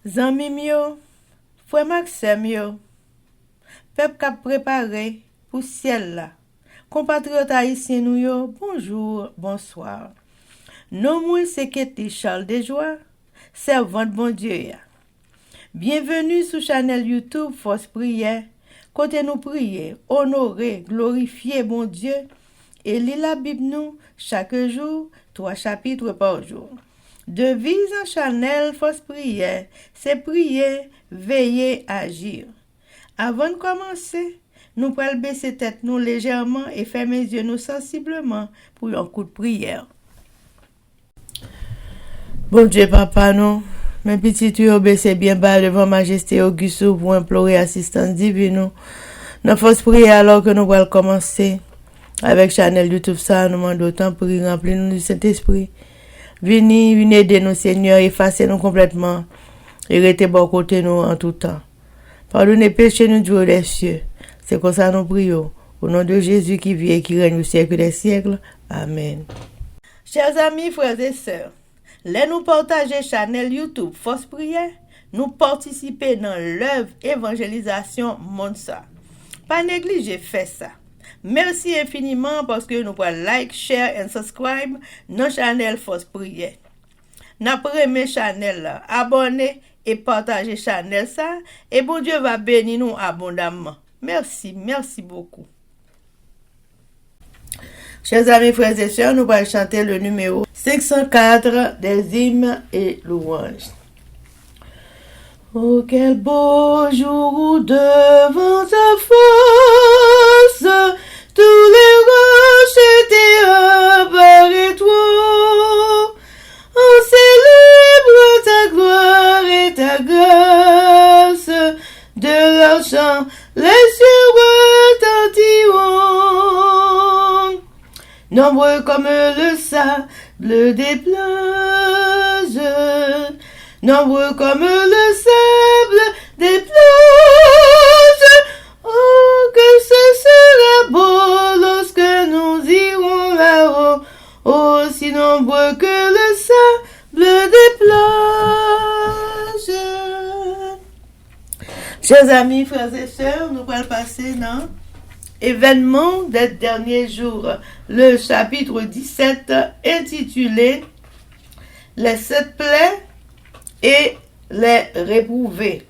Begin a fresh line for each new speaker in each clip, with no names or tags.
Zanmim yo, frère Maxime yo, peuple k'ap préparé pour ciel là. Compatriotes haïtiens nous yo, bonjour, bonsoir. Non moi c'est Ketty Charles Desjoie, servante bon Dieu ya. Bienvenue sur channel YouTube Force Prière, côté nous prier, honorer, glorifier bon Dieu et lire la Bible nous chaque jour, 3 chapitres par jour. Devise en channel Force Prière, c'est prier, veiller, agir. Avant de commencer, nous pouvons baisser tête nous légèrement et fermer les yeux nous sensiblement pour un coup de prière. Bon Dieu, papa, nous, mes petits tuyaux baissés bien bas devant Majesté Auguste pour implorer assistance divine. Nous Force Prière alors que nous allons commencer avec channel YouTube ça, nous demandons autant pour remplir nous du Saint-Esprit. Venez aider nous, Seigneur, effacer-nous complètement et rester bon côté nous en tout temps. Pardonnez péché nous, Dieu des cieux. C'est comme ça nous prions. Au nom de Jésus qui vit et qui règne au siècle des siècles. Amen. Chers amis, frères et sœurs, les nous partager channel YouTube Force Prière, nous participer dans l'œuvre évangélisation Monsa. Pas négliger faire ça. Merci infiniment parce que nous pouvons like, share et subscribe notre channel Force Prière. N'après mes channel, abonnez et partagez channel ça et bon Dieu va bénir nous abondamment. Merci beaucoup. Chers amis, frères et sœurs, nous allons chanter le numéro 504 des hymnes et louanges. Oh, quel beau jour devant ta face, tous les roches étaient embarrés toi. On célèbre ta gloire et ta grâce, de leur chant les cieux retentiront. Nombreux comme le sable des plages, nombreux comme le sable des plages. Oh, que ce sera beau lorsque nous irons là-haut, aussi nombreux que le sable des plages. Chers amis, frères et sœurs, nous allons passer dans événements des derniers jours, le chapitre 17 intitulé Les 7 plaies et les réprouvés.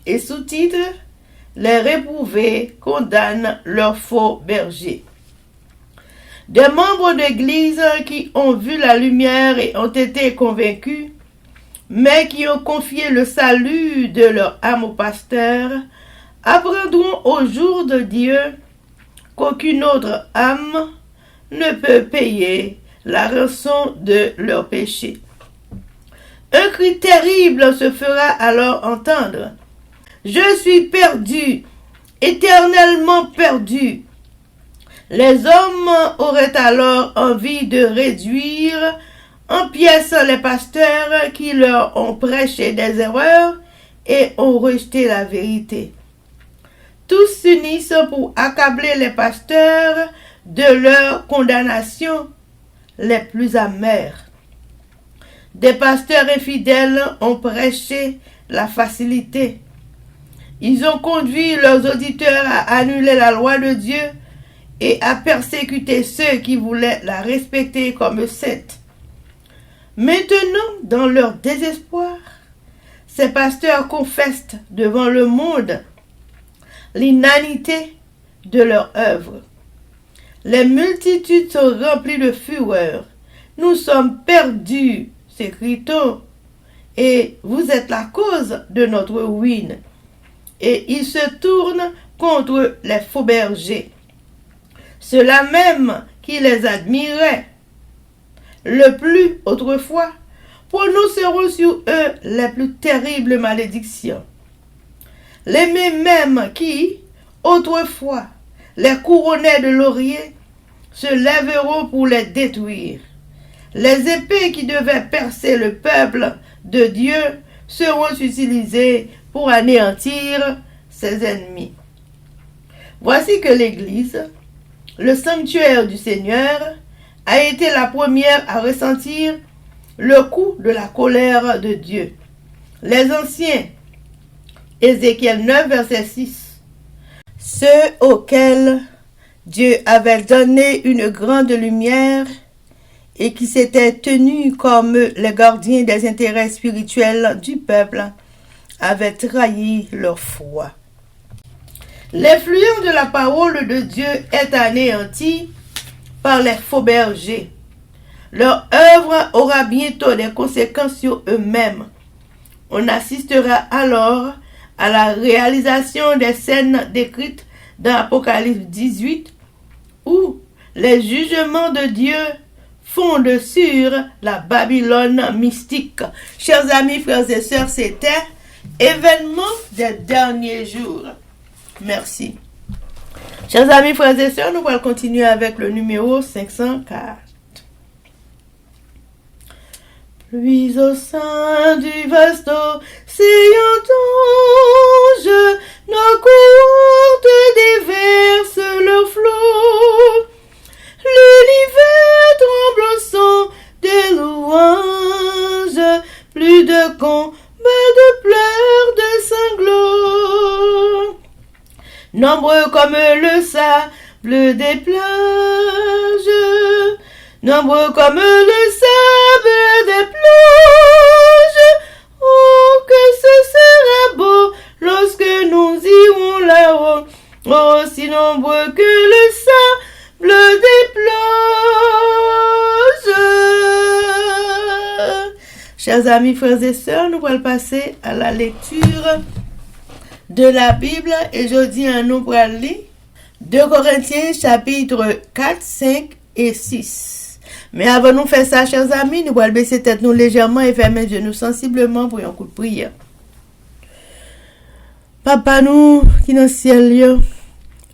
Et sous-titre, les réprouvés condamnent leurs faux bergers. Des membres d'église qui ont vu la lumière et ont été convaincus, mais qui ont confié le salut de leur âme au pasteur, apprendront au jour de Dieu qu'aucune autre âme ne peut payer la rançon de leur péché. Un cri terrible se fera alors entendre. Je suis perdu, éternellement perdu. Les hommes auraient alors envie de réduire en pièces les pasteurs qui leur ont prêché des erreurs et ont rejeté la vérité. Tous s'unissent pour accabler les pasteurs de leur condamnation les plus amères. Des pasteurs infidèles ont prêché la facilité. Ils ont conduit leurs auditeurs à annuler la loi de Dieu et à persécuter ceux qui voulaient la respecter comme sainte. Maintenant, dans leur désespoir, ces pasteurs confessent devant le monde l'inanité de leur œuvre. Les multitudes sont remplies de fureur. Nous sommes perdus, s'écrie-t-on, et vous êtes la cause de notre ruine. Et ils se tournent contre les faux bergers, ceux-là même qui les admiraient le plus autrefois, prononceront sur eux les plus terribles malédictions. Les mêmes qui, autrefois, les couronnaient de laurier, se lèveront pour les détruire. Les épées qui devaient percer le peuple de Dieu seront utilisées pour anéantir ses ennemis. Voici que l'Église, le sanctuaire du Seigneur, a été la première à ressentir le coup de la colère de Dieu. Les anciens, Ézéchiel 9, verset 6. Ceux auxquels Dieu avait donné une grande lumière et qui s'étaient tenus comme les gardiens des intérêts spirituels du peuple avaient trahi leur foi. L'influence de la parole de Dieu est anéantie par les faux bergers. Leur œuvre aura bientôt des conséquences sur eux-mêmes. On assistera alors à la réalisation des scènes décrites dans Apocalypse 18 où les jugements de Dieu fondent sur la Babylone mystique. Chers amis, frères et sœurs, c'était événement des derniers jours. Merci. Chers amis, frères et sœurs, nous allons continuer avec le numéro 504. Puis au sein du vaste océan d'anges, nos courtes déversent leur flot. L'univers tremble au son des louanges, plus de combats de pleurs, de sanglots. Nombreux comme le sable des plages, nombreux comme le sable des plages. Oh, que ce sera beau lorsque nous irons là-haut, aussi nombreux que le sable des plages. Chers amis, frères et sœurs, nous allons passer à la lecture de la Bible et je dis à nous pour lire 2 Corinthiens chapitre 4, 5 et 6. Mais avant de nous faire ça, chers amis, nous allons baisser tête nous légèrement et fermer les genoux sensiblement pour un coup de prière. Papa, nous qui dans le ciel,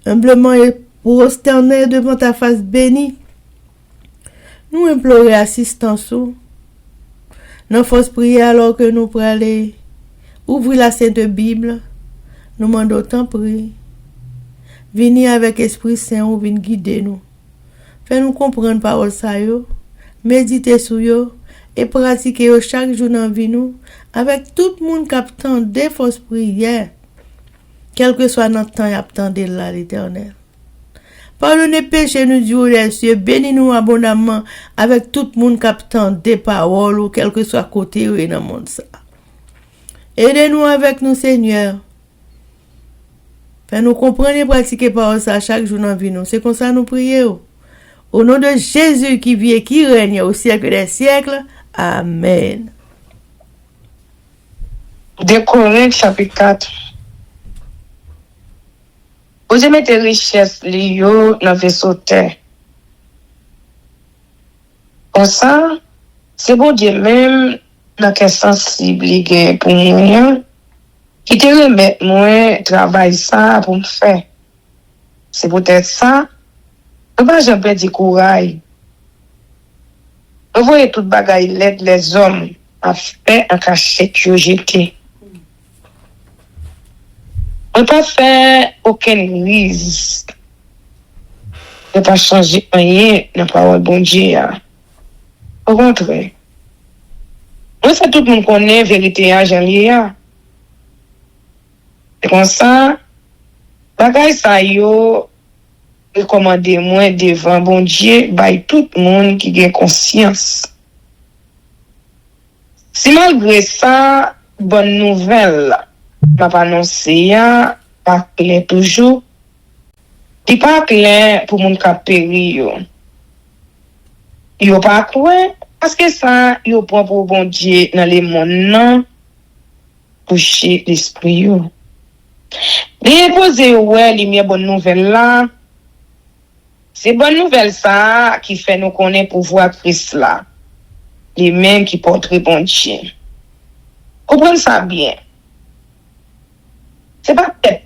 humblement et prosterner devant ta face bénie, nous implorer assistance. Nous force prier alors que nous pourrons aller ouvrir la Sainte Bible. Nous demandons autant prier. Venez avec Esprit Saint ou venez guider nous. Fais-nous comprendre parole ça yo, méditer sur yo et pratiquer yo chaque jour dans vie nous avec tout le monde qui attend des fausses prières. Quel que soit notre temps, attendez là l'Éternel. Pardonnez péchés nous Dieu les cieux, bénis-nous abondamment avec tout le monde qui attend des paroles ou quel que soit côté ou dans le monde ça. Aidez-nous avec nous Seigneur. Fais-nous comprendre et pratiquer par ça chaque jour dans vie nous. C'est comme ça nous prions. Au nom de Jésus qui vit et qui règne au siècle des siècles. Amen.
2 Corinthiens chapitre 4. Vous aimez tes richesses liées dans le vaisseau terre. Comme ça, c'est bon Dieu même dans quel sensible pour moi. Qui te remet moi travail ça pour me faire. C'est peut-être ça. Je ne vais pas perdre du courage. Vous voyez toute bagaille l'aide les hommes à faire en cachette que j'étais. On ne peut pas faire aucune risque. On ne peut pas changer rien dans la parole de bon Dieu. Au contraire. Moi, ça tout le monde connaît la vérité à Jean-Léa. C'est comme ça, bagay ça yo, recommandé moi devant bon Dieu, by tout le monde qui a conscience. Si malgré ça, bonne nouvelle, m'a pas annoncé, pas clair toujours, qui pas clair pour mon cap péri yo. Yo pas quoi, parce que ça, yo prend pour bon Dieu dans les mondes non, coucher l'esprit yo. Déposer ouais lumière bonne nouvelle là. C'est bonne nouvelle ça qui fait nous connaître pouvoir Christ là. Les mêmes qui portent bon Dieu. Comprenez ça bien. C'est pas peut-être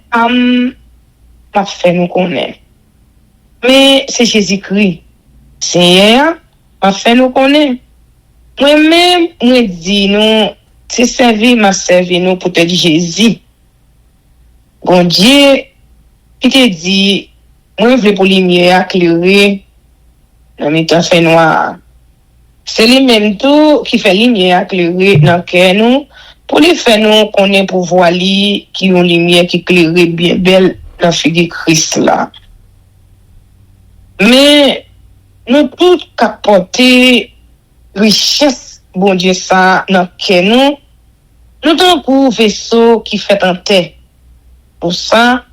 m'a fait nous connaître. Mais c'est Jésus-Christ. Seigneur m'a fait nous connaître. Moi-même moi dis nous c'est m'a servi nous pour te dire Jésus. Bon Dieu, qui te dit, moi, je veux pour lumière éclairer dans mes temps fait noir. C'est lui-même tout qui fait lumière éclairer dans le cœur nous Pour les faire nous connaît pour voir qui ont lumière qui éclaire bien belle dans figure Christ là. Mais nous tous capoter richesse bon Dieu ça dans que nous tant pour vaisseau qui fait en terre. Pour ça,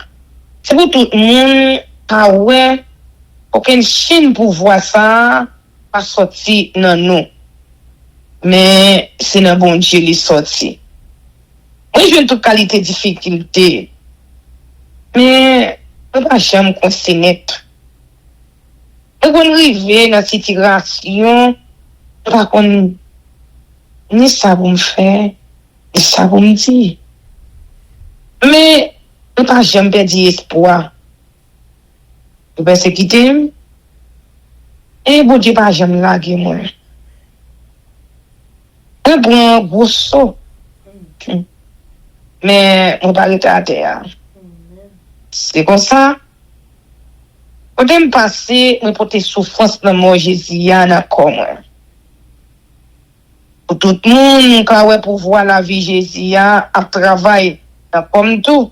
c'est pour tout le monde ah ouais aucune chaîne pour voir ça pas sorti dans nous. Mais c'est dans bon Dieu les sorti. Moi, je veux toute qualité difficulté. Mais, on ne va jamais connaître. On va arriver dans cette situation, on va connaître ni ça pour me faire, ni ça pour me dire. Mais, on ne va jamais perdre espoir. On va se quitter. Et bon Dieu, pas jamais laguer moi. On prend un gros saut. Mais on va arrêter à terre. C'est comme ça. Quand on passer, on porter souffrance dans mon Jésus, comme pour tout le monde, quand on pour voir la vie Jésus, à travailler, comme tout.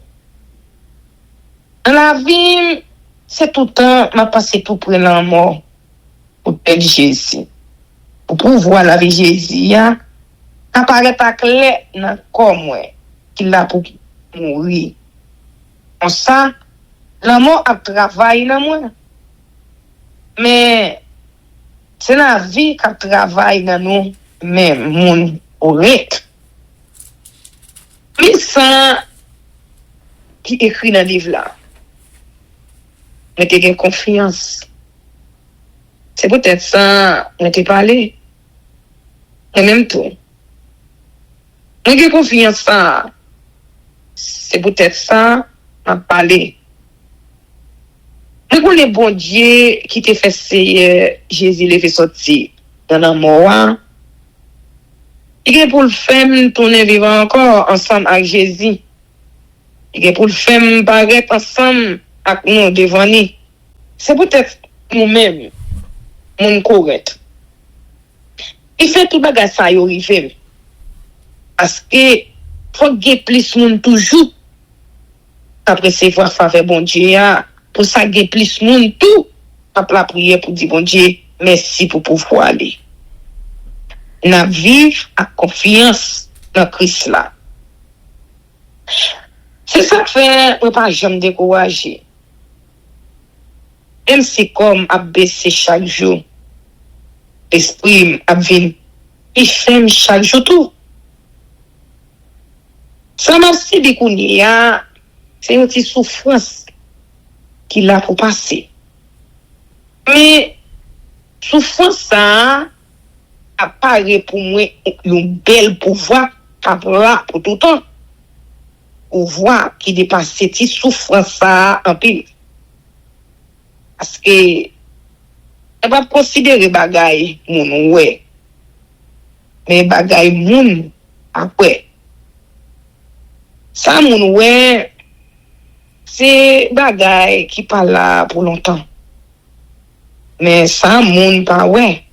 Dans la vie, c'est tout le temps, m'a passé pour prendre la mort, pour perdre Jésus. Pour pouvoir la vie Jésus, apparaît à clair dans comme qu'il a pour mourir. Comme ça, la mort a travaillé dans moi. Mais c'est la vie qui travaille dans nous, même mon honnête. Mais ça qui écrit dans le livre là, mettez confiance. C'est peut-être ça, mettez parlé. En même temps, mettez confiance ça. C'est peut-être ça, m'a parlé. Mais pour les bon Dieu qui te fait Jésus les fait sortir dans la mort, il est pour le faire tourner vivre encore ensemble avec Jésus. Il est pour le faire paraître ensemble avec nous devant nous. C'est peut-être nous-mêmes, mon correct. Il fait tout bagage ça, il arrive. Parce que faut que plus de monde toujours après c'est voir faveur bon Dieu pour ça que plus de monde tout après la prière pour dire bon Dieu merci pour pouvoir aller n'a vivre à confiance dans Christ là. C'est ça que fait on pas jamais décourager. Même si comme a baissé chaque jour l'esprit a venu il fait chaque jour tout. Ça m'a aussi dit qu'on y a, c'est une petite souffrance qu'il a pour passer. Mais, souffrance ça, apparaît pour moi un bel pouvoir pour tout le temps. Pouvoir qui dépasse cette souffrance ça en pile. Parce que, on va considérer bagaille moun ouais. Mais bagaille moun après. Ça, mon ouais, c'est bagaille qui pas là pour longtemps. Mais ça, mon pas ouais,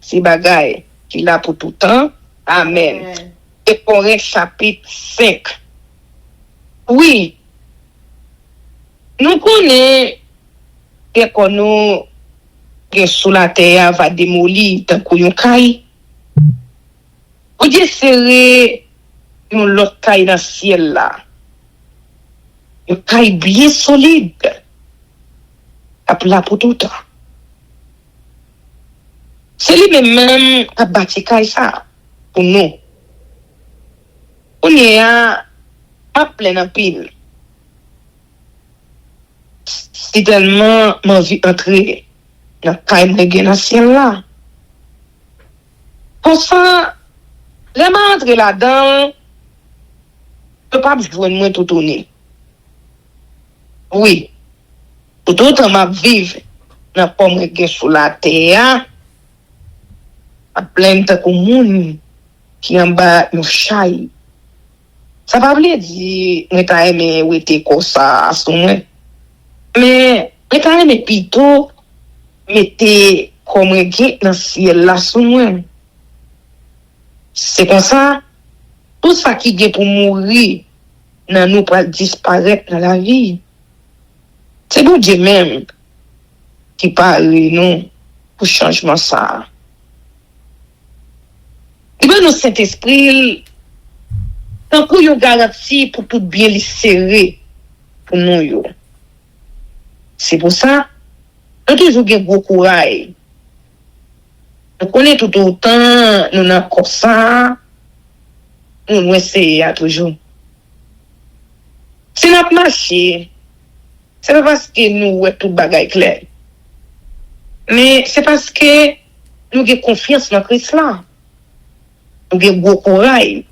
c'est bagaille qui là pour tout le temps. Amen. Et Corinthiens chapitre 5. Oui, nous connaissons que nous, que sous la terre va démolir tant qu'on y caille. Ou Dieu serait nous l'autre caille dans le ciel là. Une caille bien solide. Là pour tout le temps. C'est lui-même qui a bâti caille ça pour nous. On est à plein en pile. C'est tellement ma vie entrer dans la caille dans le ciel là. Pour ça, les mains entrer là-dedans, je ne peux pas jouer moins tout tourner. Oui. Tout autant ma vivre dans pas moi sur la terre, à plein de monde qui en bas nous chaille. Ça va pas dire que tu as aimé ou t'es comme ça, mais tu as aimé plutôt mettez comme un dans le ciel là sous moi. C'est comme ça, tout ça qui est pour mourir, dans nous pour disparaître dans la vie. C'est bon Dieu même qui parle nous pour changement ça. Et bien, nous, Saint-Esprit, tant qu'on y garantie pour tout bien les serrer pour nous. Yo. C'est pour ça, nous toujours avons beaucoup courage. Nous connaissons tout autant, nous n'avons comme ça, nous essayons toujours. C'est notre marché. C'est pas parce que nous avons tout bagage clair. Mais c'est parce que nous avons confiance dans Christ là. Nous avons beaucoup courage.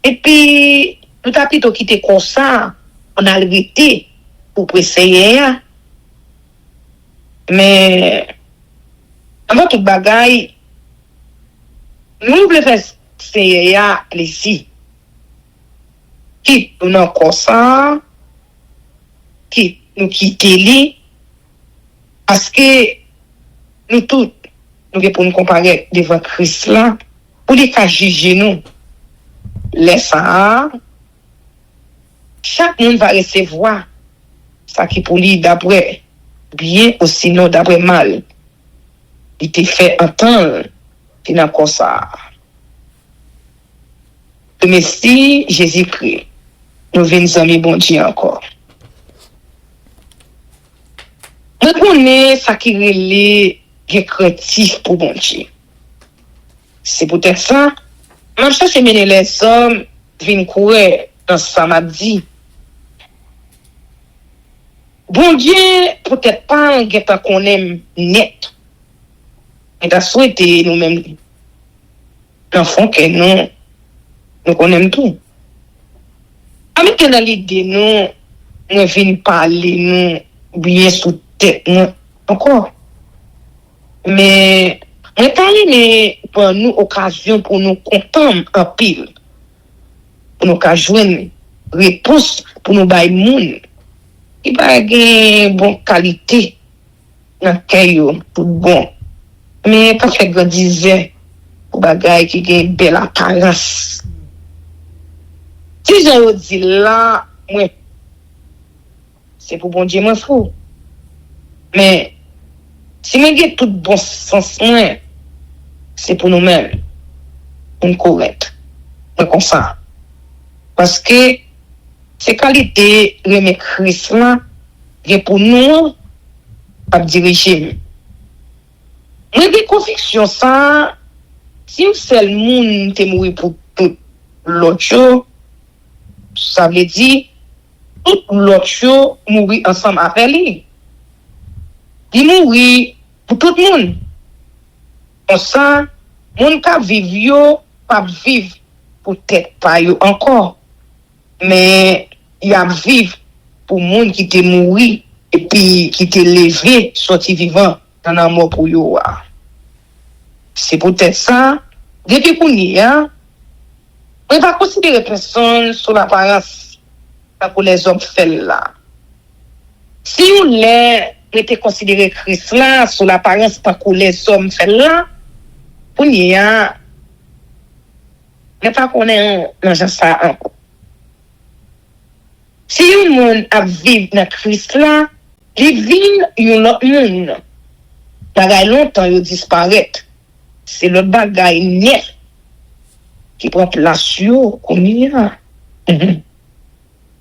Et puis, nous avons plutôt quitté comme ça, on a arrêté pour essayer. Mais, avant tout bagaille, nous voulons faire essayer ici. Qui nous avons comme ça, qui nous quitter parce que nous tous, nous pour nous comparer devant Christ là, pour les cas juger nous. Laisse ça. Chaque monde va recevoir ça qui pour lui d'après bien ou sinon d'après mal. Il te fait entendre qu'il n'a pas ça. Merci Jésus-Christ. Nous venons amis bon Dieu encore. Nous connaissons ça qui est récréatif pour bon Dieu. C'est peut-être ça. Même ça, c'est mener les hommes viennent courir dans ce samedi. Bon Dieu, peut-être pas un guetta qu'on aime net. Mais t'as souhaité nous-mêmes, l'enfant que nous connaissons tout. Avec dans l'idée, nous venons parler, nous, bien sous tête, nous, encore. Mais, on parle, mais pour nous, occasion pour nous comprendre en pile. Pour nous jouer une réponse pour nous bailler monde. Il va y avoir bonne qualité dans le caillou, tout bon. Mais pas fait grand disait pour bagaille qui a une belle apparence. Si je dis là, moi, c'est pour bon Dieu, moi, fou. Mais, si je dis tout bon sens, moi, c'est pour nous-mêmes. Une correcte. Comme ça. Parce que, ces qualités, les Christ là, pour nous, à diriger. Moi, j'ai conviction ça, si un seul monde est mort pour tout l'autre chose, ça veut dire, tout l'autre chose mourir ensemble avec lui. Il mourit pour tout le monde. Comme ça, monde qui vivent, pas vivre pour tête pas yo encore. Mais il y a vivre pour monde qui t'est mouru et puis qui t'est levé, sorti vivant dans la mort pour yo. C'est peut-être ça. Depuis qu'on y a, on va considérer personne sur l'apparence pour les hommes faits là. Si on était considéré Christ là sur l'apparence pour les hommes faits là, on y a, mais pas qu'on est dans ça encore. Si un monde a vivre dans Christ là, il vit un autre monde. Bagay longtemps, il disparaît. C'est le bagay net qui prend place sur comme il y a.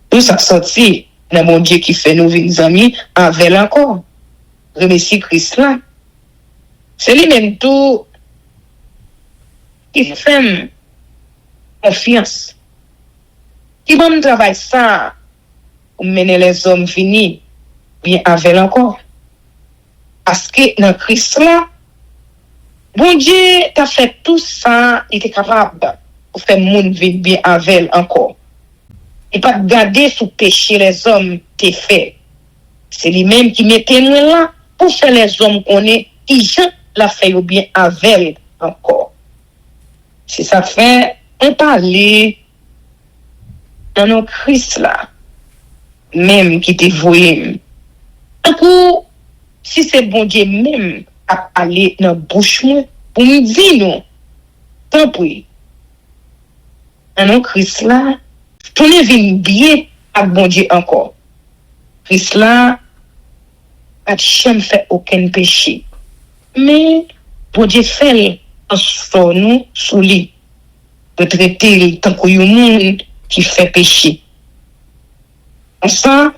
Tout ça sorti dans mon Dieu qui fait nos vies amis avec encore. Remercie Christ là. C'est lui-même tout qui fait confiance. Qui va me travailler ça pour mener les hommes finis bien avec encore. Parce que dans Christ là, bon Dieu t'a fait tout ça, il était capable de faire monde vivre bien avec encore. Il pas garder sous péché les hommes t'es fait. C'est lui-même qui mettait nous là pour faire les hommes connaître qui Jean l'a fait bien avec encore. C'est ça fait on parler dans nos Christ là, même qui t'est voué. Pour si c'est bon Dieu même à aller dans bouche pour me dire non. Tant pis. non, Christ là, tout ne vient bien avec bon Dieu encore. Christ là, n'a jamais fait aucun péché. Mais, bon Dieu fait en nous sous lui, de traiter tant qu'il y a un monde qui fait péché. Enfin,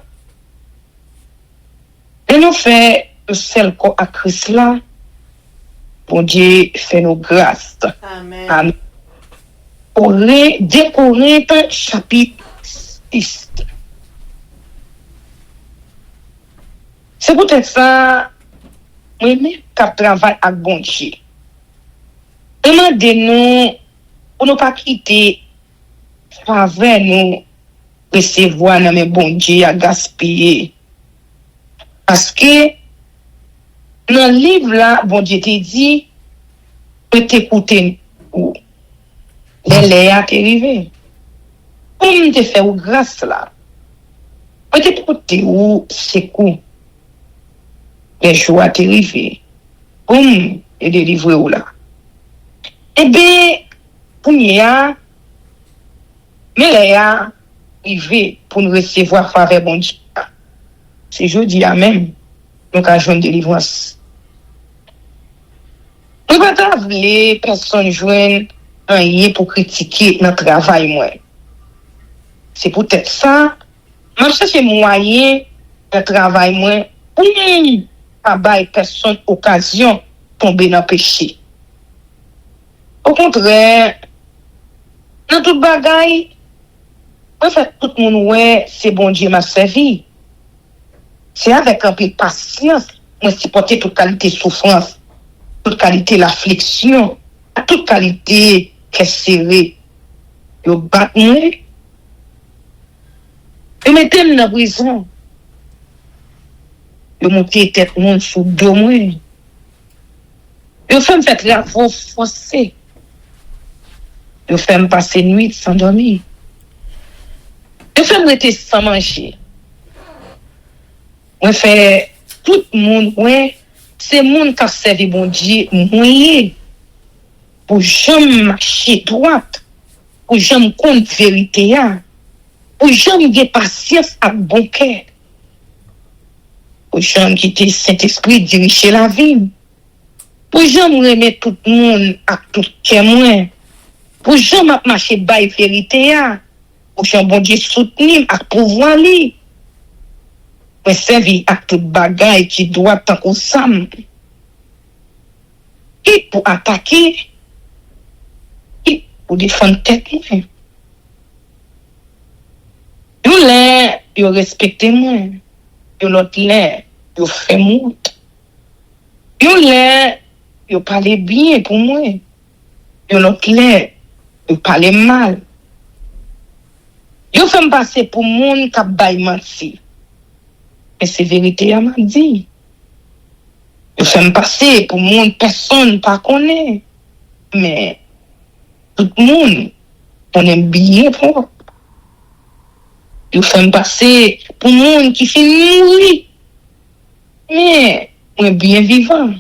et nous fait celle qu'on a Christ là, bon Dieu fait nos grâces.
Amen.
Amen. Dès Corinthiens chapitre 6. C'est peut-être ça, moi-même, qui travaille avec bon Dieu. Demandez-nous, pour ne pas quitter, faveur nous, recevoir dans mes bon Dieu à gaspiller. Parce que, dans le livre là, bon Dieu te dit, peut t'écouter ou les a arrivé. Comme te fait ou grâce là, peut t'écouter ou c'est quoi. Les jours arrivés. Boum, et délivrer ou là. Eh bien, pour moi, mais les a arrivé pour nous recevoir faveur bon Dieu. C'est jeudi à même, nous avons une délivrance. Nous ne pouvons pas les personnes joindre rien pour critiquer notre travail, moi. C'est peut-être ça. Même si c'est moyen de travail, moi, pour ne pas personne occasion de tomber dans le péché. Au contraire, dans toute bagaille, en fait, tout le monde, ouais, c'est bon Dieu m'a servi. C'est avec un peu de patience, moi, supporter toute qualité de souffrance, toute qualité l'affliction, toute qualité qu'est serré. Yo bat moi, yo mettez dans la prison. Yo monté tête monde sous dos moi. Yo fait me faire travaux forcés. Yo fait me passer nuit sans dormir. Yo fait me rester sans manger. Moi fait tout le monde, ouais, c'est monde qui a servi bon Dieu moyen pour jamais marcher droite, pour jamais compte vérité, pour jamais avoir patience avec bon cœur, pour jamais quitter Saint-Esprit diriger la vie, pour jamais remettre tout le monde à tout cœur moins, pour jamais marcher by vérité, pour jamais bon Dieu soutenir à pouvoir lui. Mais servi à toute bagaille qui doit tant qu'on s'aime. Et pour attaquer, et pour défendre tête. Yo là, yo respecte moi. Yo l'autre là, yo fait monte. Yo là, yo parle bien pour moi. Yo l'autre là, yo parle mal. Yo fait me passer pour monde qui bail menti. Mais c'est vérité à m'a dit. Je fais me passer pour monde, personne pas connaît. Mais tout le monde, on aime bien pour. Je fais me passer pour monde qui fait mourir. Mais on est bien vivant.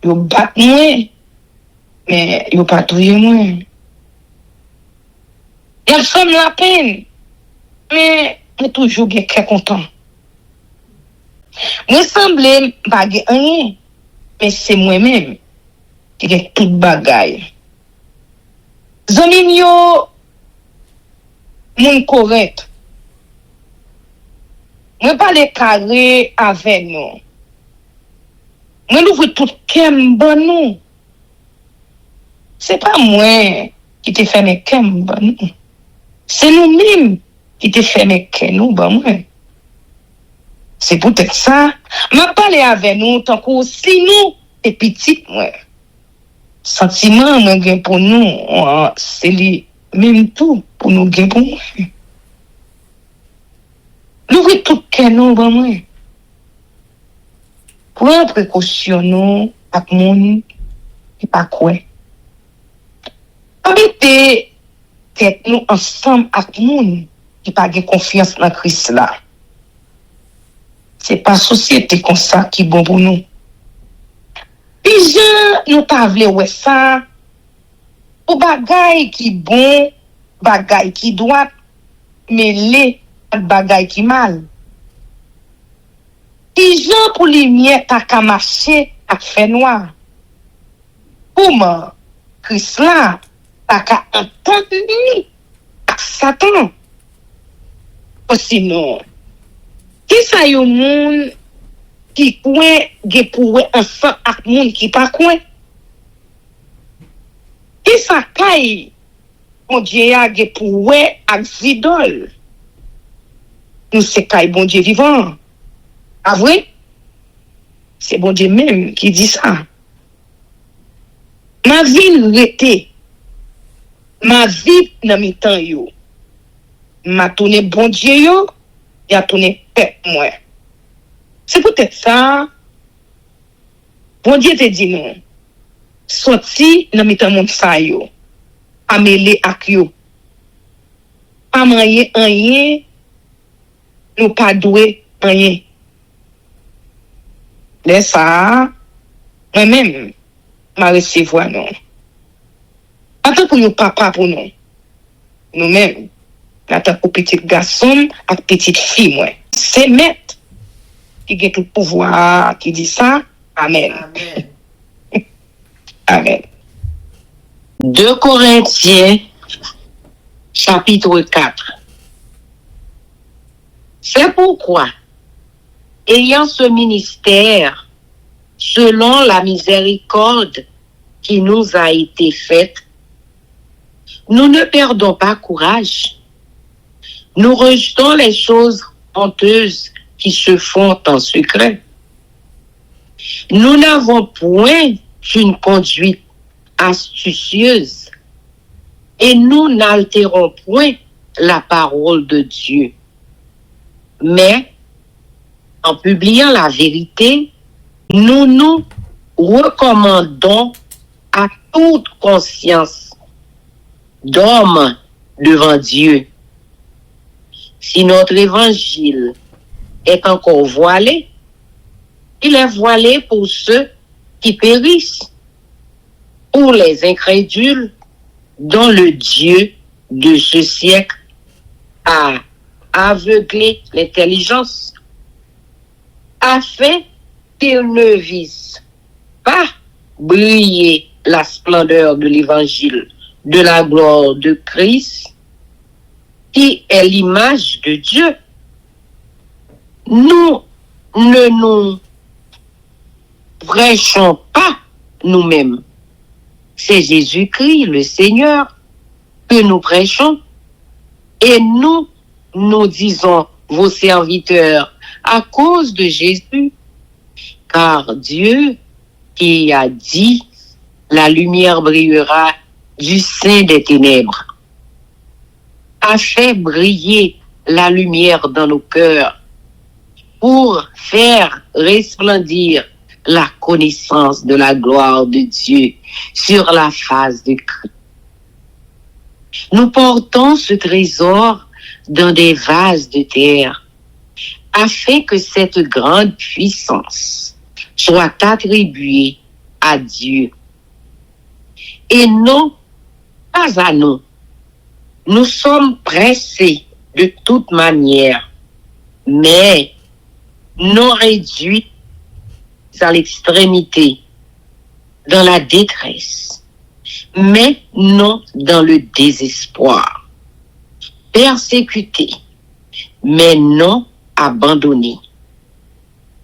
Je bat moi. Mais je pas tuer moi. Il fait la peine. Mais on est toujours très content. Moi, semble pas rien, mais c'est moi-même qui ai toute bagaille. Zami yo, moun correct. Moi, pas les carré avec nous. Moi, l'ouvre tout kem bon nous. C'est pas moi qui te fait mes kem bon nous. C'est nous-mêmes qui te fait mes kem nous bon moi. C'est peut-être ça. M'a parlé avec nous tant que si nous t'es petite moi. Sentiment moi gain pour nous, c'est les même tout pour nous gain pour moi. L'ouvre tout canon bon moi. Prends précaution nous avec monde qui pas quoi. Habiter tête nous ensemble avec monde qui pas gain confiance dans Christ là. C'est pas société comme ça qui est bon pour nous. Puis nous t'avons ouais ça, ou bagaille qui bon bagay qui doit mêler bagay qui mal. Qui gens pour lumière ta ka marcher ak fait noir. Comment Christ là ta ka entendre ak Satan. Sinon, qui ça yon moun qui coin ge pouwe ensemble ak moun qui pas coin? Qui ça kay mon Dieu a ge pouwe ak zidol? Nous c'est kay bon Dieu vivant. Ah vrai? C'est bon Dieu même qui dit ça. Ma vie rete. Ma vie nan mi tan yo. M'a tourné bon Dieu yo, y a tourné tête moi. C'est peut-être ça. Bon Dieu te dit non. Sorti dans mitan monde sa yo. Amele ak yo. Pas manye rien. Nous pas doué rien. Laisse ça. Moi-même m'a recevoir non. Attends pour nous papa pour nous. Nous-mêmes attends pour petit garçon et petite fille moi. C'est maître qui a tout pouvoir qui dit ça. Amen.
Amen.
Amen.
2 Corinthiens, chapitre 4. C'est pourquoi, ayant ce ministère, selon la miséricorde qui nous a été faite, nous ne perdons pas courage. Nous rejetons les choses honteuses qui se font en secret. Nous n'avons point une conduite astucieuse et nous n'altérons point la parole de Dieu. Mais, en publiant la vérité, nous nous recommandons à toute conscience d'homme devant Dieu. Si notre évangile est encore voilé, il est voilé pour ceux qui périssent, pour les incrédules dont le Dieu de ce siècle a aveuglé l'intelligence, afin qu'ils ne visent pas briller la splendeur de l'évangile de la gloire de Christ, qui est l'image de Dieu. Nous ne nous prêchons pas nous-mêmes. C'est Jésus-Christ, le Seigneur, que nous prêchons. Et nous disons, vos serviteurs, à cause de Jésus, car Dieu qui a dit, la lumière brillera du sein des ténèbres, a fait briller la lumière dans nos cœurs pour faire resplendir la connaissance de la gloire de Dieu sur la face de Christ. Nous portons ce trésor dans des vases de terre afin que cette grande puissance soit attribuée à Dieu et non pas à nous. Nous sommes pressés de toute manière, mais non réduits à l'extrémité, dans la détresse, mais non dans le désespoir. Persécutés, mais non abandonnés.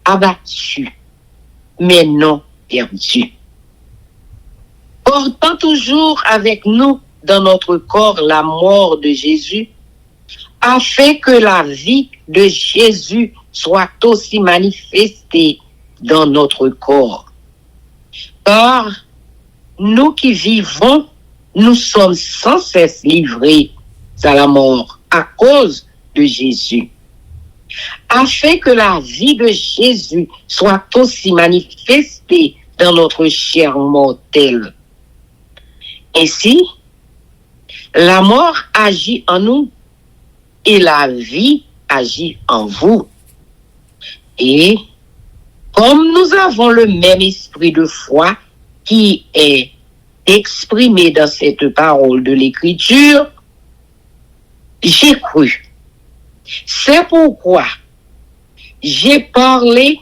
Abattus, mais non perdus. Portant toujours avec nous dans notre corps la mort de Jésus, afin que la vie de Jésus soit aussi manifestée dans notre corps. Car nous qui vivons, nous sommes sans cesse livrés à la mort à cause de Jésus, afin que la vie de Jésus soit aussi manifestée dans notre chair mortelle. Ainsi, la mort agit en nous et la vie agit en vous. Et comme nous avons le même esprit de foi qui est exprimé dans cette parole de l'Écriture, j'ai cru. C'est pourquoi j'ai parlé,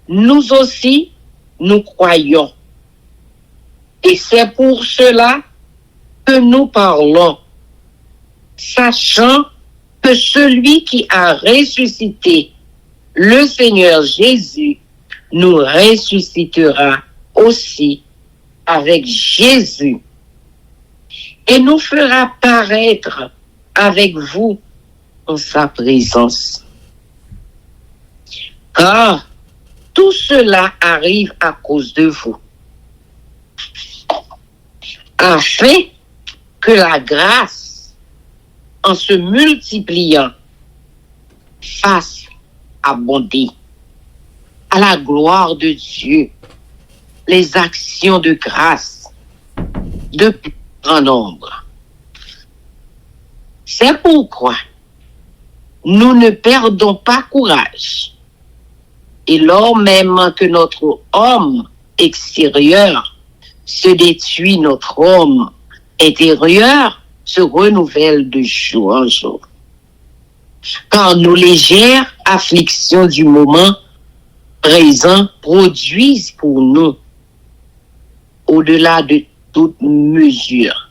nous aussi, nous croyons. Et c'est pour cela que nous parlons, sachant que celui qui a ressuscité le Seigneur Jésus nous ressuscitera aussi avec Jésus et nous fera paraître avec vous en sa présence. Car tout cela arrive à cause de vous, afin que la grâce, en se multipliant, fasse abonder à la gloire de Dieu les actions de grâce de plus grand nombre. C'est pourquoi nous ne perdons pas courage. Et lors même que notre homme extérieur se détruit, notre homme intérieur se renouvelle de jour en jour. Car nos légères afflictions du moment présent produisent pour nous, au-delà de toute mesure,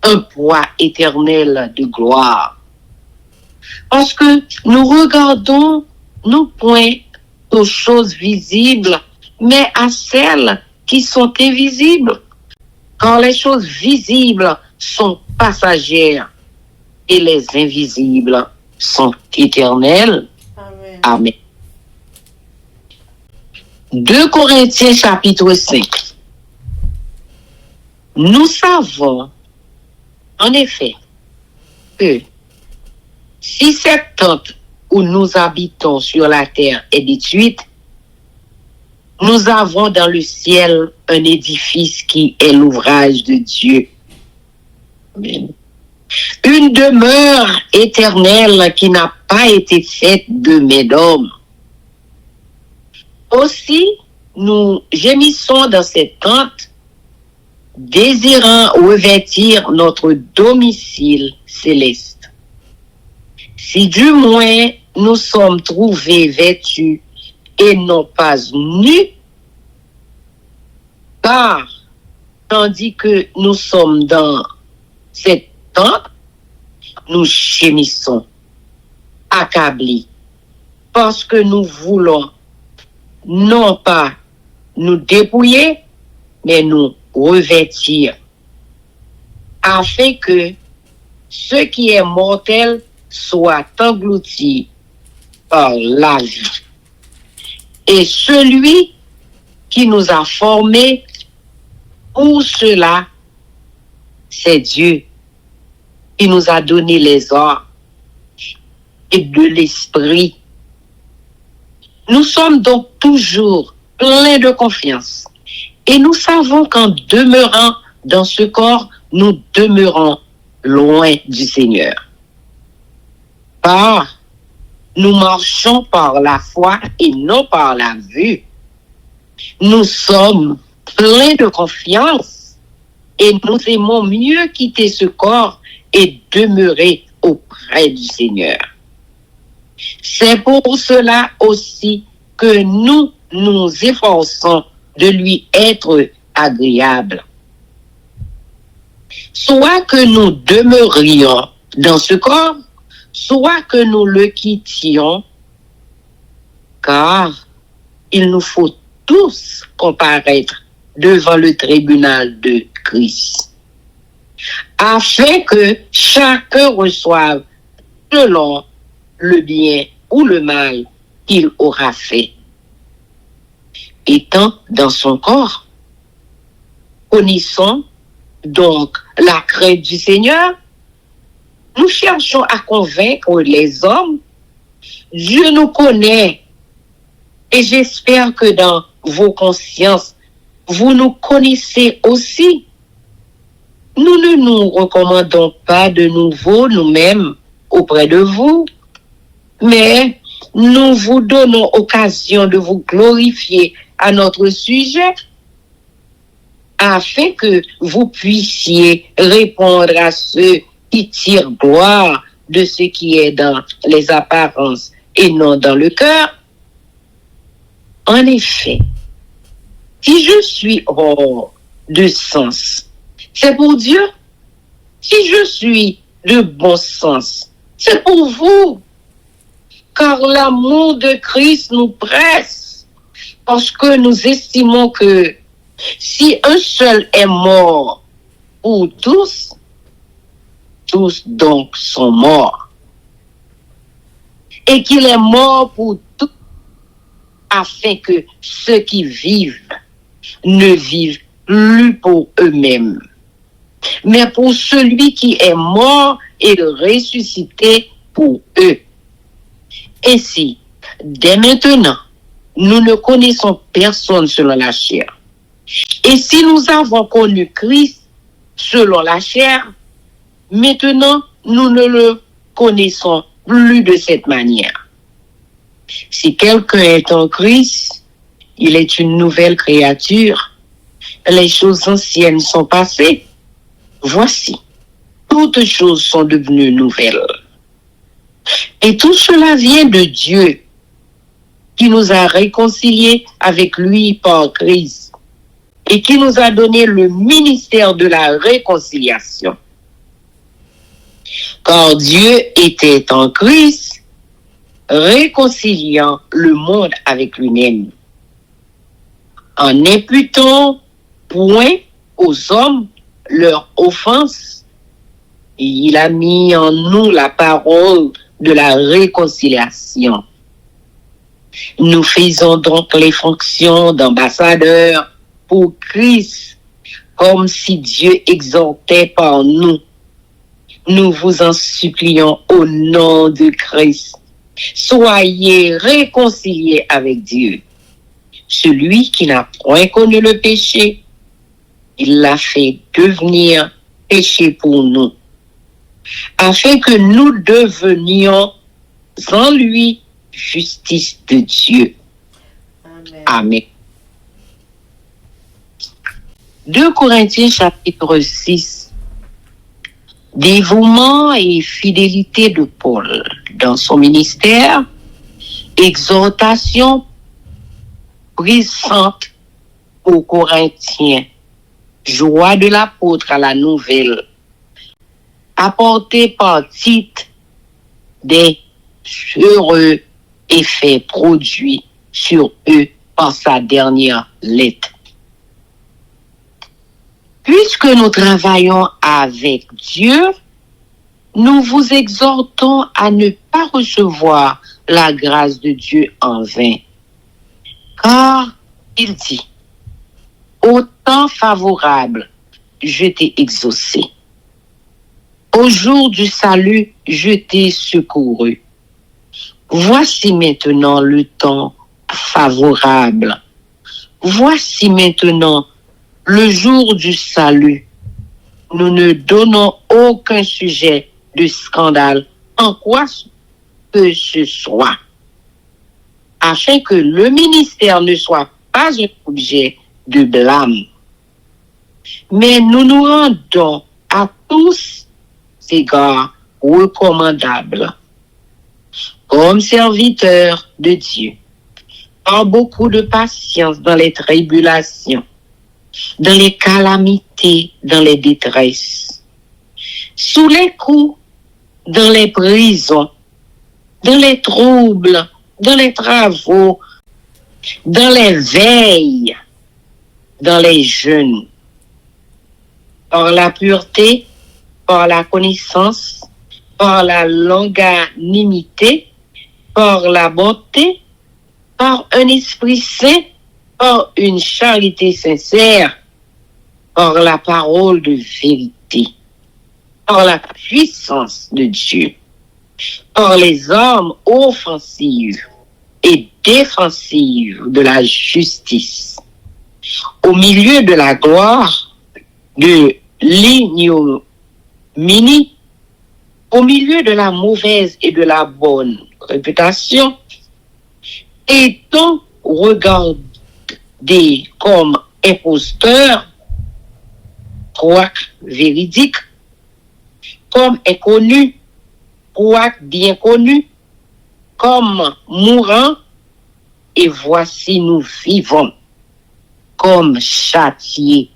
un poids éternel de gloire. Parce que nous regardons non point aux choses visibles, mais à celles qui sont invisibles. Car les choses visibles sont passagères et les invisibles sont éternelles.
Amen.
Amen. 2 Corinthiens chapitre 5. Nous savons, en effet, que si cette tente où nous habitons sur la terre est détruite, nous avons dans le ciel un édifice qui est l'ouvrage de Dieu. Amen. Une demeure éternelle qui n'a pas été faite de main d'homme. Aussi, nous gémissons dans cette tente, désirant revêtir notre domicile céleste. Si du moins nous sommes trouvés vêtus et non pas nus, car tandis que nous sommes dans cette tente, nous gémissons, accablés, parce que nous voulons non pas nous dépouiller, mais nous revêtir, afin que ce qui est mortel soit englouti par la vie. Et celui qui nous a formés pour cela, c'est Dieu qui nous a donné les arts et de l'esprit. Nous sommes donc toujours pleins de confiance et nous savons qu'en demeurant dans ce corps, nous demeurons loin du Seigneur. Car nous marchons par la foi et non par la vue. Nous sommes pleins de confiance et nous aimons mieux quitter ce corps et demeurer auprès du Seigneur. C'est pour cela aussi que nous nous efforçons de lui être agréables. Soit que nous demeurions dans ce corps, soit que nous le quittions, car il nous faut tous comparaître devant le tribunal de Christ, afin que chacun reçoive selon le bien ou le mal qu'il aura fait. Étant dans son corps, connaissons donc la crainte du Seigneur, nous cherchons à convaincre les hommes. Dieu nous connaît et j'espère que dans vos consciences, vous nous connaissez aussi. Nous ne nous recommandons pas de nouveau nous-mêmes auprès de vous, mais nous vous donnons occasion de vous glorifier à notre sujet, afin que vous puissiez répondre à ceux qui tirent gloire de ce qui est dans les apparences et non dans le cœur. En effet, si je suis hors de sens, c'est pour Dieu. Si je suis de bon sens, c'est pour vous. Car l'amour de Christ nous presse, parce que nous estimons que si un seul est mort pour tous, tous donc sont morts. Et qu'il est mort pour tous, afin que ceux qui vivent ne vivent plus pour eux-mêmes, mais pour celui qui est mort et ressuscité pour eux. Ainsi, dès maintenant, nous ne connaissons personne selon la chair. Et si nous avons connu Christ selon la chair, maintenant, nous ne le connaissons plus de cette manière. Si quelqu'un est en Christ, il est une nouvelle créature. Les choses anciennes sont passées. Voici, toutes choses sont devenues nouvelles. Et tout cela vient de Dieu, qui nous a réconciliés avec lui par Christ et qui nous a donné le ministère de la réconciliation. Car Dieu était en Christ, réconciliant le monde avec lui-même, en n'imputant point aux hommes leur offense. Et il a mis en nous la parole de la réconciliation. Nous faisons donc les fonctions d'ambassadeurs pour Christ, comme si Dieu exhortait par nous. Nous vous en supplions au nom de Christ. Soyez réconciliés avec Dieu. Celui qui n'a point connu le péché, il l'a fait devenir péché pour nous, afin que nous devenions en lui justice de Dieu.
Amen.
Amen. 2 Corinthiens chapitre 6. Dévouement et fidélité de Paul dans son ministère, exhortation puissante aux Corinthiens, joie de l'apôtre à la nouvelle, apportée par Tite, des heureux effets produits sur eux par sa dernière lettre. Puisque nous travaillons avec Dieu, nous vous exhortons à ne pas recevoir la grâce de Dieu en vain. Car il dit, au temps favorable, je t'ai exaucé. Au jour du salut, je t'ai secouru. Voici maintenant le temps favorable. Voici maintenant le jour du salut. Nous ne donnons aucun sujet de scandale en quoi que ce soit, afin que le ministère ne soit pas un objet de blâme. Mais nous nous rendons à tous égards recommandables, comme serviteurs de Dieu, par beaucoup de patience dans les tribulations, dans les calamités, dans les détresses, sous les coups, dans les prisons, dans les troubles, dans les travaux, dans les veilles, dans les jeûnes, par la pureté, par la connaissance, par la longanimité, par la bonté, par un esprit saint, par une charité sincère, par la parole de vérité, par la puissance de Dieu, par les armes offensives et défensives de la justice, au milieu de la gloire, de l'ignominie, au milieu de la mauvaise et de la bonne réputation, étant regardés comme imposteurs, quoique véridiques, comme inconnus, couac bien connu, comme mourant, et voici nous vivons, comme châtiés,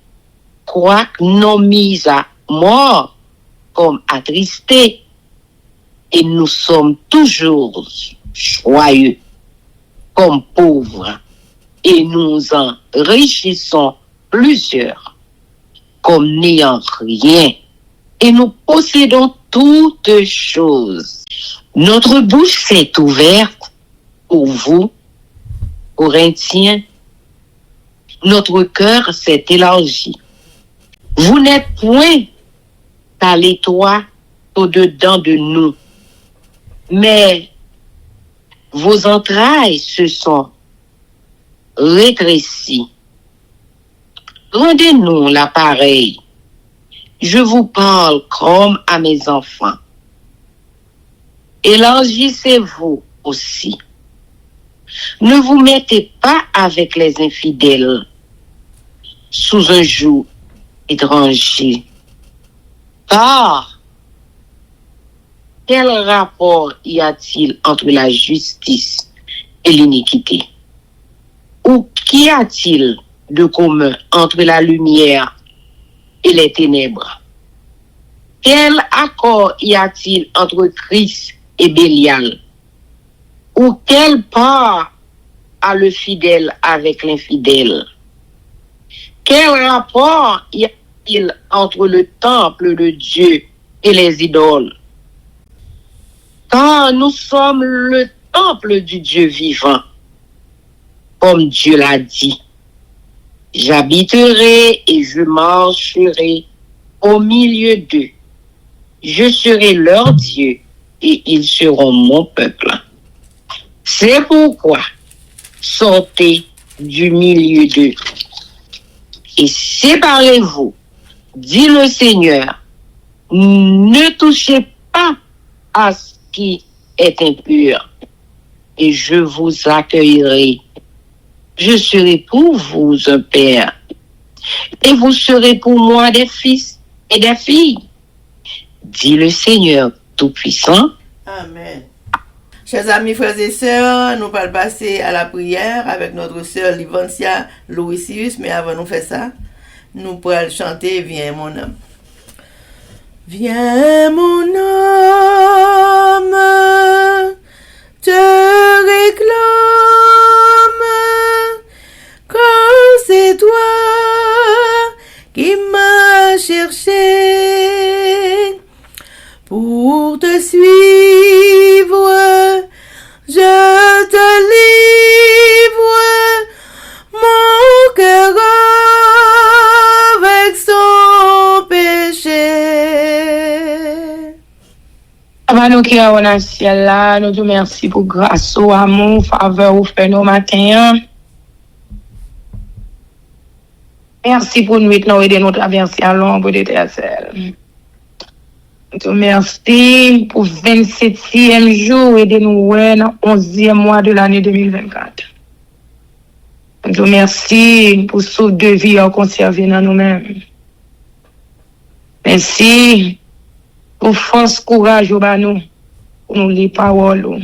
couac non mis à mort, comme attristés, et nous sommes toujours joyeux, comme pauvres, et nous enrichissons plusieurs, comme n'ayant rien, et nous possédons toutes choses. Notre bouche s'est ouverte pour vous, Corinthiens. Notre cœur s'est élargi. Vous n'êtes point à l'étroit au-dedans de nous, mais vos entrailles se sont rétrécies. Rendez-nous l'appareil. Je vous parle comme à mes enfants. Élargissez-vous aussi. Ne vous mettez pas avec les infidèles sous un joug étranger. Car, quel rapport y a-t-il entre la justice et l'iniquité? Ou qu'y a-t-il de commun entre la lumière et les ténèbres? Quel accord y a-t-il entre Christ et Bélial? Ou quelle part a le fidèle avec l'infidèle? Quel rapport y a-t-il entre le temple de Dieu et les idoles? Car nous sommes le temple du Dieu vivant, comme Dieu l'a dit. J'habiterai et je marcherai au milieu d'eux. Je serai leur Dieu et ils seront mon peuple. C'est pourquoi sortez du milieu d'eux et séparez-vous, dit le Seigneur. Ne touchez pas à ce qui est impur et je vous accueillerai. Je serai pour vous un père et vous serez pour moi des fils et des filles, dit le Seigneur Tout-Puissant.
Amen. Chers amis, frères et sœurs, nous allons passer à la prière avec notre sœur Livancia Louisius, mais avant de faire ça, nous pourrons chanter « Viens mon âme ». Viens mon âme, te réclame, car c'est toi qui m'as cherché pour te suivre. Je te livre mon cœur avec son péché.
Avant nous qui sommes dans le ciel là, nous te remercions pour grâce, au amour, faveur ou fait nos matins. Merci pour nous aider nous traverser à l'ombre de l'éternel. Nous te remercions pour 27e jour et de nous dans 11e mois de l'année 2024. Nous te remercions pour ce de vie à conserver dans nous-mêmes. Merci pour force, courage au bas nous, pour nous lire parole,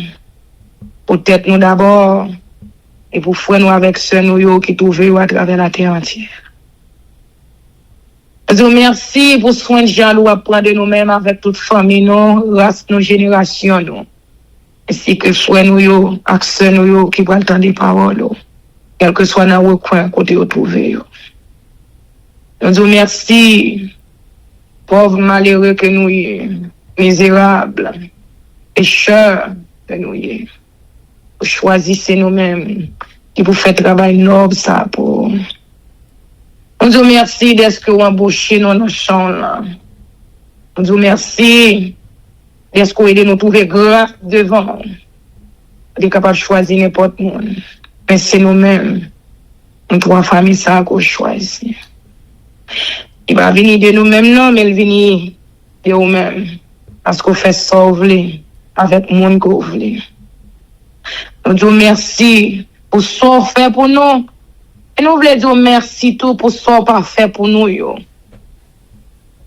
pour tête nous d'abord, et pour frère nous avec ceux nous qui trouvent à travers la terre entière. Je vous remercie pour soin de jaloux à prendre de nous-mêmes avec toute famille, nous, race, nos générations, nous. Ainsi que frère nous, accès nous, qui vont entendre des paroles, quel que soit dans le coin, côté où trouver. Je vous remercie, pauvres malheureux que nous sommes, misérables, pécheurs que nous sommes. Choisissez nous-mêmes, qui vous fait travail noble, ça, pour. On vous remercie d'être que vous embauchez dans nos champs là. On vous remercie d'être que vous aidez nous trouver grâce devant. On est capable de choisir n'importe où. Mais c'est nous-mêmes, nous trois familles ça qu'on choisit. Il va venir de nous-mêmes non, mais il vient de vous-mêmes. Parce qu'on fait ça vous voulez, avec le monde que vous voulez. On vous remercie pour ce qu'on fait pour nous. Et nous voulons dire merci tout pour ce qu'on pas fait pour nous. Yo.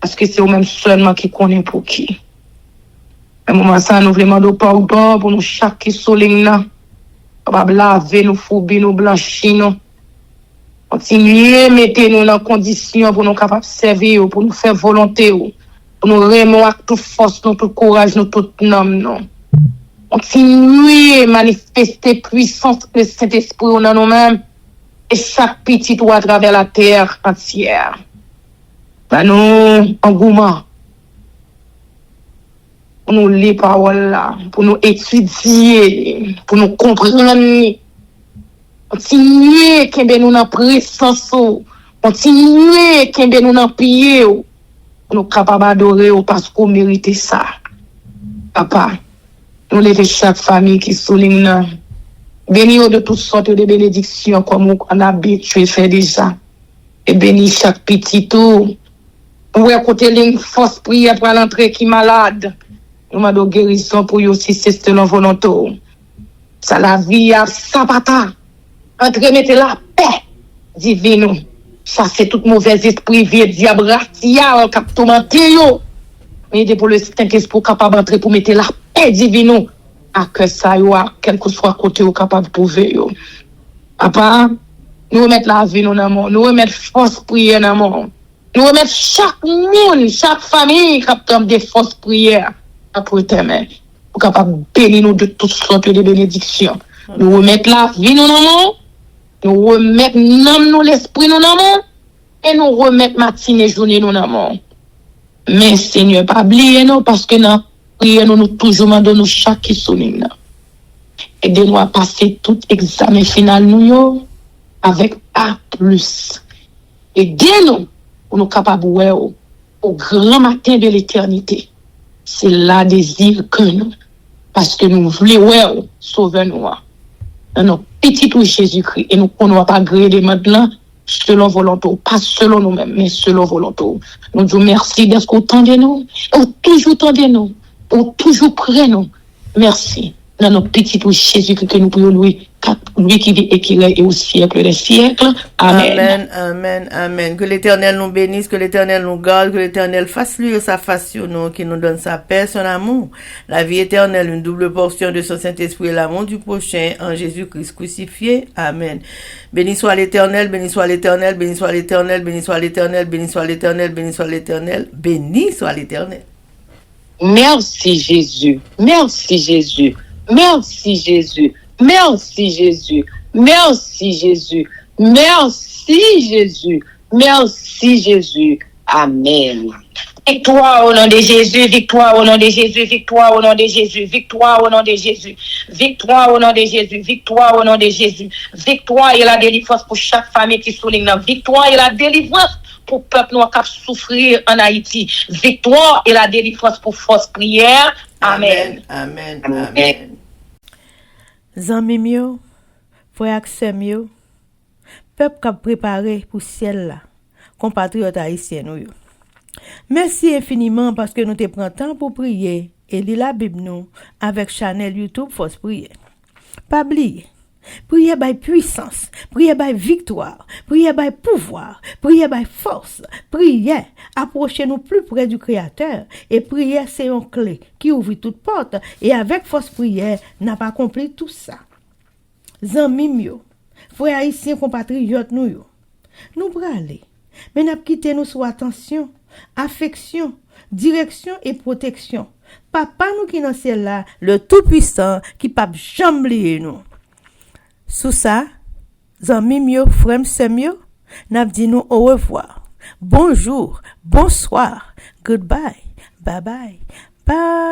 Parce que c'est vous-même seulement qui connaît pour qui. Un moment ça, nous voulons demander pardon pour nous chaque qui souligne là. Capable laver nous, foubi nous, blanchir nous. Continuez, mettez-nous dans condition pour nous capables de servir, pour nous faire volonté, pour nous remettre avec toute force, nous, tout courage, nous, tout nom, non. Continuez, manifester puissance de Saint-Esprit dans nous-mêmes et chaque petit à travers la terre entière. Bah nous, engouement. Pour nous lire paroles là, pour nous étudier, pour nous comprendre. Continuez, qu'embe nous dans présence, continuez, qu'embe nous dans prier, pour nous capables d'adorer parce qu'on mérite ça. Papa, nous levons chaque famille qui souligne, bénis de toutes sortes de bénédictions comme on a habitué faire déjà. Et bénis chaque petit tour. Ou écouter une force prière pour l'entrée qui est malade. Nous demandons guérison pour eux aussi, c'est selon volonté. Ça la vie à sabata. Entre mettez la paix divine. Ça c'est tout mauvais esprit, vieux diable, ratia, cap tourmenté yo. Mais pour le Saint-Esprit capable d'entrer pour mettre la paix divine. À que ça yo, quel que soit côté ou capable de trouver yo. Papa, nous remettre la vie dans l'amour, nous remettre force prière dans l'amour. Nous remettre chaque monde, chaque famille capable de force prière. Après tes mains, pour capable bénir nous de toutes sortes de bénédictions. Nous remettre la vie dans l'amour, nous remettre nous l'esprit dans l'amour, et nous remettre matinée journée dans l'amour. Mais Seigneur, pas oublier nous parce que nous prions nous toujours mandons chaque qui souligne. Aidez-nous à passer tout examen final nous avec A+. Aidez-nous pour nous capables au grand matin de l'éternité. C'est là désir que nous, parce que nous voulons sauver nous. Dans notre petit tout Jésus-Christ, et nous ne pouvons pas agréer maintenant selon volonté, pas selon nous-mêmes, mais selon volonté. Nous disons merci d'être autant de nous, ou toujours autant de nous, ou toujours près de nous. Merci. Dans notre petit tout Jésus-Christ que nous prions lui qui vit et qui règne au siècle des siècles. Amen.
Amen, amen, amen. Que l'Éternel nous bénisse, que l'Éternel nous garde, que l'Éternel fasse lui sa face sur nous, qui nous donne sa paix, son amour, la vie éternelle, une double portion de son Saint-Esprit et l'amour du prochain en Jésus-Christ crucifié. Amen. Béni soit l'Éternel, béni soit l'Éternel, béni soit l'Éternel, béni soit l'Éternel, béni soit l'Éternel, béni soit l'Éternel, béni soit l'Éternel.
Merci Jésus, merci Jésus, merci Jésus. Merci Jésus, merci Jésus, merci Jésus, merci Jésus. Amen. Victoire au nom de Jésus, victoire au nom de Jésus, victoire au nom de Jésus, victoire au nom de Jésus, victoire au nom de Jésus, victoire au nom de Jésus, victoire et la délivrance pour chaque famille qui souligne, victoire et la délivrance pour le peuple noir qui souffrir en Haïti, victoire et la délivrance pour force prière. Amen.
Amen,
Amen.
amen. Zanmim yo, frère aksem yo, peuple qui a préparé pour ciel là, compatriotes haïtiens nous yo. Merci infiniment parce que nous te prenons temps pour prier et lire la Bible nous avec channel YouTube Force Prière. Pas oublier, prier by puissance, prier by victoire, prier by pouvoir, prier by force, prier, approcher nous plus près du Créateur et prier c'est une clé qui ouvre toute porte et avec force prière n'a pas accompli tout ça. Zanmim yo, frères haïtiens compatriotes nous yo, nous braler, mais n'a quitté nous sous attention, affection, direction et protection. Papa nous qui dans ciel là, le tout-puissant qui pas jamais oublier nous. Sous ça, zanmim yo, frère sèm yo, n'a dit nous au revoir. Bonjour, bonsoir, goodbye, bye bye, bye.